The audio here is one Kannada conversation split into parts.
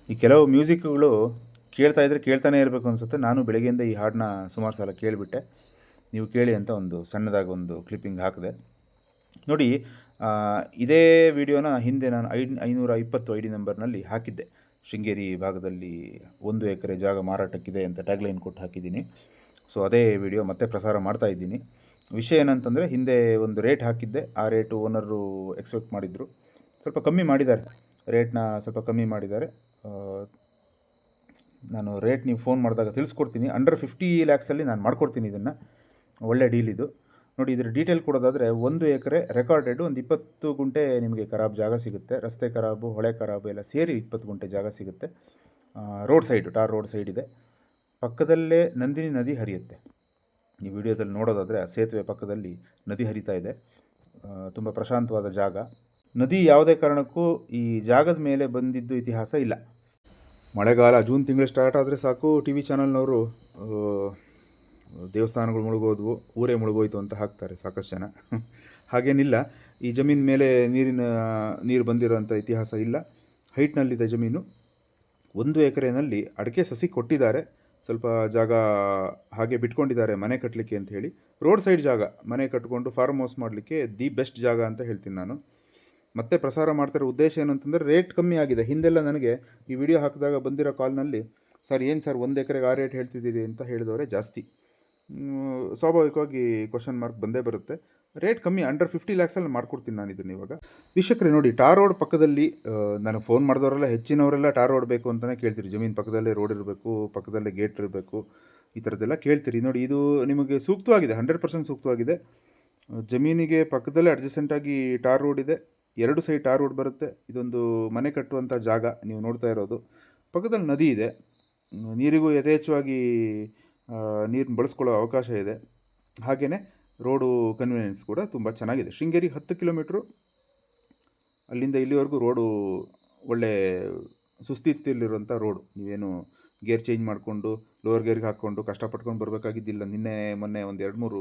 ಈ ಕೆಲವು ಮ್ಯೂಸಿಕ್ಗಳು ಕೇಳ್ತಾ ಇದ್ರೆ ಕೇಳ್ತಾನೆ ಇರಬೇಕು ಅನಿಸುತ್ತೆ. ನಾನು ಬೆಳಗ್ಗೆಯಿಂದ ಈ ಹಾಡನ್ನ ಸುಮಾರು ಸಲ ಕೇಳಿಬಿಟ್ಟೆ. ನೀವು ಕೇಳಿ ಅಂತ ಒಂದು ಸಣ್ಣದಾಗಿ ಒಂದು ಕ್ಲಿಪ್ಪಿಂಗ್ ಹಾಕಿದೆ ನೋಡಿ. ಇದೇ ವಿಡಿಯೋನ ಹಿಂದೆ ನಾನು 520 ಐ ಡಿ ನಂಬರ್ನಲ್ಲಿ ಹಾಕಿದ್ದೆ. ಶೃಂಗೇರಿ ಭಾಗದಲ್ಲಿ 1 ಎಕರೆ ಜಾಗ ಮಾರಾಟಕ್ಕಿದೆ ಅಂತ ಟ್ಯಾಗ್ಲೈನ್ ಕೊಟ್ಟು ಹಾಕಿದ್ದೀನಿ. ಸೊ ಅದೇ ವಿಡಿಯೋ ಮತ್ತೆ ಪ್ರಸಾರ ಮಾಡ್ತಾ ಇದ್ದೀನಿ. ವಿಷಯ ಏನಂತಂದರೆ, ಹಿಂದೆ ಒಂದು ರೇಟ್ ಹಾಕಿದ್ದೆ. ಆ ರೇಟು ಓನರು ಎಕ್ಸ್ಪೆಕ್ಟ್ ಮಾಡಿದರು, ಸ್ವಲ್ಪ ಕಮ್ಮಿ ಮಾಡಿದ್ದಾರೆ. ರೇಟ್ನ ಸ್ವಲ್ಪ ಕಮ್ಮಿ ಮಾಡಿದ್ದಾರೆ. ನಾನು ರೇಟ್ ನೀವು ಫೋನ್ ಮಾಡಿದಾಗ ತಿಳಿಸ್ಕೊಡ್ತೀನಿ. ಅಂಡರ್ 50 ಲ್ಯಾಕ್ಸಲ್ಲಿ ನಾನು ಮಾಡ್ಕೊಡ್ತೀನಿ. ಇದನ್ನು ಒಳ್ಳೆ ಡೀಲ್ ಇದು ನೋಡಿ. ಇದರ ಡೀಟೇಲ್ ಕೊಡೋದಾದರೆ, 1 ಎಕರೆ ರೆಕಾರ್ಡೆಡ್ ಒಂದು 20 ಗುಂಟೆ ನಿಮಗೆ ಖರಾಬ್ ಜಾಗ ಸಿಗುತ್ತೆ. ರಸ್ತೆ ಖರಾಬು, ಹೊಳೆ ಖರಾಬು ಎಲ್ಲ ಸೇರಿ 20 ಗುಂಟೆ ಜಾಗ ಸಿಗುತ್ತೆ. Road side, tar road side ಇದೆ. ಪಕ್ಕದಲ್ಲೇ ನಂದಿನಿ ನದಿ ಹರಿಯುತ್ತೆ. ಈ ವಿಡಿಯೋದಲ್ಲಿ ನೋಡೋದಾದರೆ ಆ ಸೇತುವೆ ಪಕ್ಕದಲ್ಲಿ ನದಿ ಹರಿತಾ ಇದೆ. ತುಂಬ ಪ್ರಶಾಂತವಾದ ಜಾಗ. ನದಿ ಯಾವುದೇ ಕಾರಣಕ್ಕೂ ಈ ಜಾಗದ ಮೇಲೆ ಬಂದಿದ್ದು ಇತಿಹಾಸ ಇಲ್ಲ. ಮಳೆಗಾಲ ಜೂನ್ ತಿಂಗಳು ಸ್ಟಾರ್ಟ್ ಆದರೆ ಸಾಕು, ಟಿ ವಿ ಚಾನಲ್ನವರು ದೇವಸ್ಥಾನಗಳು ಮುಳುಗೋದ್ವು, ಊರೇ ಮುಳುಗೋಯ್ತು ಅಂತ ಹಾಕ್ತಾರೆ ಸಾಕಷ್ಟು ಜನ. ಹಾಗೇನಿಲ್ಲ. ಈ ಜಮೀನು ಮೇಲೆ ನೀರು ಬಂದಿರೋಂಥ ಇತಿಹಾಸ ಇಲ್ಲ. ಹೈಟ್ನಲ್ಲಿದೆ ಜಮೀನು. 1 ಎಕರೆನಲ್ಲಿ ಅಡಿಕೆ ಸಸಿ ಕೊಟ್ಟಿದ್ದಾರೆ. ಸ್ವಲ್ಪ ಜಾಗ ಹಾಗೆ ಬಿಟ್ಕೊಂಡಿದ್ದಾರೆ ಮನೆ ಕಟ್ಟಲಿಕ್ಕೆ ಅಂತ ಹೇಳಿ. ರೋಡ್ ಸೈಡ್ ಜಾಗ, ಮನೆ ಕಟ್ಕೊಂಡು ಫಾರ್ಮ್ ಹೌಸ್ ಮಾಡಲಿಕ್ಕೆ ದಿ ಬೆಸ್ಟ್ ಜಾಗ ಅಂತ ಹೇಳ್ತೀನಿ ನಾನು. ಮತ್ತೆ ಪ್ರಸಾರ ಮಾಡ್ತಿರೋ ಉದ್ದೇಶ ಏನಂತಂದರೆ, ರೇಟ್ ಕಮ್ಮಿ ಆಗಿದೆ. ಹಿಂದೆಲ್ಲ ನನಗೆ ಈ ವಿಡಿಯೋ ಹಾಕಿದಾಗ ಬಂದಿರೋ ಕಾಲ್ನಲ್ಲಿ, ಸರ್ ಏನು ಸರ್ 1 ಎಕರೆಗೆ ಆ ರೇಟ್ ಹೇಳ್ತಿದ್ದೀರಿ ಅಂತ ಹೇಳಿದವರೇ ಜಾಸ್ತಿ. ಸ್ವಾಭಾವಿಕವಾಗಿ ಕ್ವಶನ್ ಮಾರ್ಕ್ ಬಂದೇ ಬರುತ್ತೆ. ರೇಟ್ ಕಮ್ಮಿ, ಅಂಡರ್ 50 ಲ್ಯಾಕ್ಸಲ್ಲಿ ಮಾಡ್ಕೊಡ್ತೀನಿ ನಾನು ಇದನ್ನು ಇವಾಗ. ವೀಕ್ಷಕರೇ ನೋಡಿ, ಟಾರ್ ರೋಡ್ ಪಕ್ಕದಲ್ಲಿ ನನಗೆ ಫೋನ್ ಮಾಡಿದವರೆಲ್ಲ ಹೆಚ್ಚಿನವರೆಲ್ಲ ಟಾರ್ ರೋಡ್ ಬೇಕು ಅಂತಲೇ ಕೇಳ್ತೀರಿ. ಜಮೀನು ಪಕ್ಕದಲ್ಲೇ ರೋಡ್ ಇರಬೇಕು, ಪಕ್ಕದಲ್ಲೇ ಗೇಟ್ ಇರಬೇಕು, ಈ ಥರದ್ದೆಲ್ಲ ಕೇಳ್ತೀರಿ. ನೋಡಿ, ಇದು ನಿಮಗೆ ಸೂಕ್ತವಾಗಿದೆ, 100% ಸೂಕ್ತವಾಗಿದೆ. ಜಮೀನಿಗೆ ಪಕ್ಕದಲ್ಲೇ ಅಡ್ಜಸೆಂಟಾಗಿ ಟಾರ್ ರೋಡ್ ಇದೆ. 2 ಸೈಡ್ ಟಾರ್ ರೋಡ್ ಬರುತ್ತೆ. ಇದೊಂದು ಮನೆ ಕಟ್ಟುವಂಥ ಜಾಗ ನೀವು ನೋಡ್ತಾ ಇರೋದು. ಪಕ್ಕದಲ್ಲಿ ನದಿ ಇದೆ. ನೀರಿಗೂ ಯಥೇಚ್ಛವಾಗಿ ನೀರನ್ನ ಬಳಸ್ಕೊಳ್ಳೋ ಅವಕಾಶ ಇದೆ. ಹಾಗೆಯೇ ರೋಡು ಕನ್ವೀನಿಯನ್ಸ್ ಕೂಡ ತುಂಬ ಚೆನ್ನಾಗಿದೆ. ಶೃಂಗೇರಿ 10 ಕಿಲೋಮೀಟ್ರು, ಅಲ್ಲಿಂದ ಇಲ್ಲಿವರೆಗೂ ರೋಡು ಒಳ್ಳೆ ಸುಸ್ಥಿತಿಯಲ್ಲಿರುವಂಥ ರೋಡು. ನೀವೇನು ಗೇರ್ ಚೇಂಜ್ ಮಾಡಿಕೊಂಡು ಲೋವರ್ ಗೇರ್ಗೆ ಹಾಕ್ಕೊಂಡು ಕಷ್ಟಪಟ್ಕೊಂಡು ಬರಬೇಕಾಗಿದ್ದಿಲ್ಲ. ಮೊನ್ನೆ ಒಂದು 2-3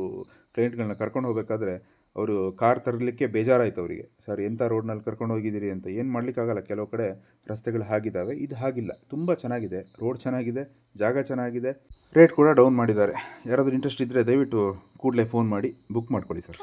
ಕ್ಲೈಂಟ್ಗಳನ್ನ ಕರ್ಕೊಂಡು ಹೋಗಬೇಕಾದ್ರೆ ಅವರು ಕಾರ್ ತರಲಿಕ್ಕೆ ಬೇಜಾರಾಯಿತು ಅವರಿಗೆ. ಸರ್ ಎಂಥ ರೋಡ್ನಲ್ಲಿ ಕರ್ಕೊಂಡು ಹೋಗಿದ್ದೀರಿ ಅಂತ. ಏನು ಮಾಡಲಿಕ್ಕಾಗಲ್ಲ, ಕೆಲವು ಕಡೆ ರಸ್ತೆಗಳು ಹಾಗಿದ್ದಾವೆ. ಇದು ಹಾಗಿಲ್ಲ, ತುಂಬ ಚೆನ್ನಾಗಿದೆ. ರೋಡ್ ಚೆನ್ನಾಗಿದೆ, ಜಾಗ ಚೆನ್ನಾಗಿದೆ, ರೇಟ್ ಕೂಡ ಡೌನ್ ಮಾಡಿದ್ದಾರೆ. ಯಾರಾದರೂ ಇಂಟ್ರೆಸ್ಟ್ ಇದ್ದರೆ ದಯವಿಟ್ಟು ಕೂಡಲೇ ಫೋನ್ ಮಾಡಿ ಬುಕ್ ಮಾಡ್ಕೊಳ್ಳಿ ಸರ್.